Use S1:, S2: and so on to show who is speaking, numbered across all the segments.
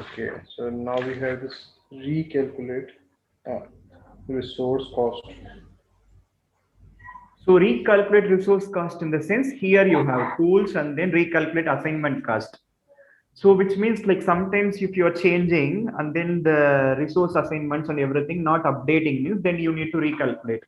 S1: Okay, so now we have this recalculate uh, resource cost.
S2: So recalculate resource cost in the sense here you have tools and then recalculate assignment cost. So which means like sometimes if you are changing and then the resource assignments and everything not updating means then you need to recalculate.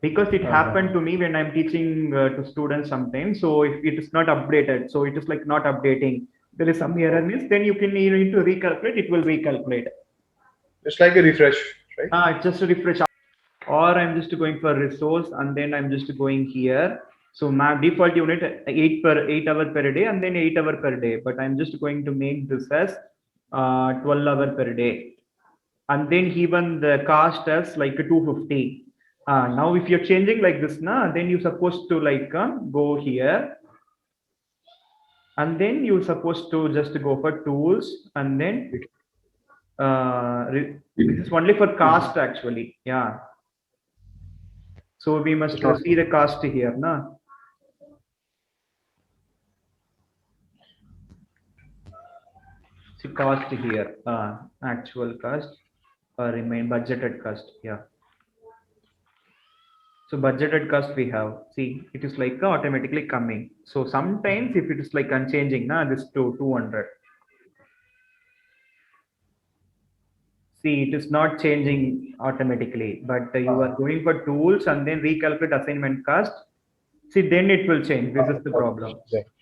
S2: Because it
S1: Uh-huh.
S2: happened to me when I'm teaching to students sometimes. So if it is not updated, so it is like not updating. There is some error means then you need to recalculate. It will recalculate.
S1: It's like a refresh, right?
S2: Just to refresh. Or I'm just going for resource and then I'm just going here. So my default unit 8 hour per day and then 8 hour per day. But I'm just going to make this as 12 hour per day. And then even the cost as like 250. Now if you're changing like this now, then you're supposed to like go here and then you're supposed to just go for tools and then this is only for cost actually. Yeah. So we must
S1: It's not.
S2: see the cost here. Na? See cost here, actual cost or remain budgeted cost. Yeah. So budgeted cost we have. See, it is like automatically coming. So sometimes if it is like unchanging, na this to 200. See, it is not changing automatically, but you are
S1: Uh,
S2: going for tools and then recalculate assignment cost. See, then it will change. This is the problem.
S1: exactly.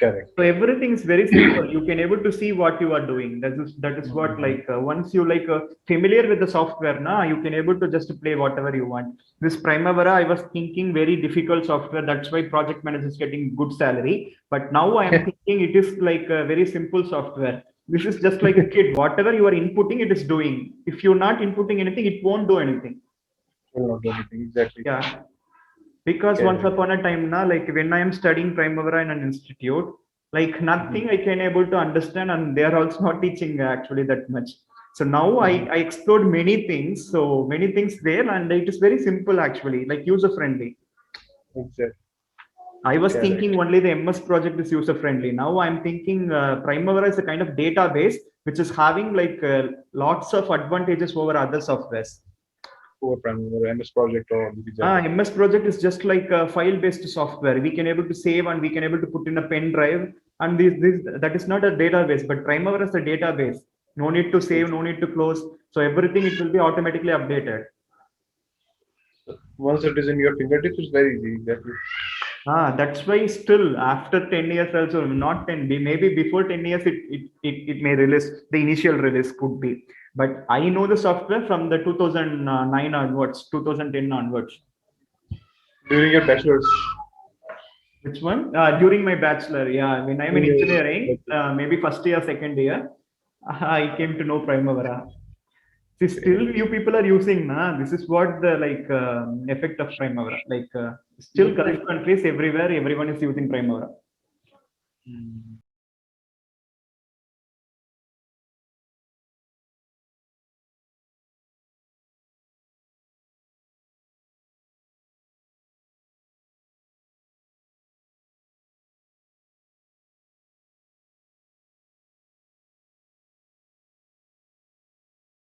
S1: Correct,
S2: So
S1: correct.
S2: everything is very simple. You can able to see what you are doing. That is what
S1: Mhm.
S2: like once you like familiar with the software now, you can able to just play whatever you want. This Primavera, I was thinking very difficult software. That's why project manager is getting good salary. But now I am thinking it is like a very simple software. This is just like a kid. Whatever you are inputting, it is doing. If you're not inputting anything, it won't do anything.
S1: Will not do anything. Exactly.
S2: Yeah. Because once
S1: Correct.
S2: upon a time now, like when I am studying Primavera in an institute, like
S1: Mhm.
S2: nothing I can able to understand, and they are also not teaching actually that much. So now
S1: Mhm.
S2: I explored many things, so many things there, and it is very simple actually, like user friendly.
S1: Exactly.
S2: I was
S1: Correct.
S2: thinking only the MS project is user friendly. Now I'm thinking Primavera is a kind of database which is having like lots of advantages over other softwares.
S1: Poor Primavera, MS Project or DB Java.
S2: MS Project is just like a file-based software. We can able to save and we can able to put in a pen drive. And this that is not a database, but Primavera is a database. No need to save, no need to close. So everything it will be automatically updated.
S1: Once it is in your fingertips, it's very easy. Exactly.
S2: That's why still after 10 years also, not 10, maybe before 10 years it may release, the initial release could be. But I know the software from the 2009 onwards, 2010 onwards.
S1: During your bachelor's,
S2: Which one? During my bachelor, yeah. When I'm in
S1: during your
S2: engineering, maybe first year, second year, I came to know Primavera. See,
S1: okay.
S2: still you people are using, na. This is what the like effect of Primavera. Like still Gulf countries everywhere, everyone is using Primavera.
S1: Mm.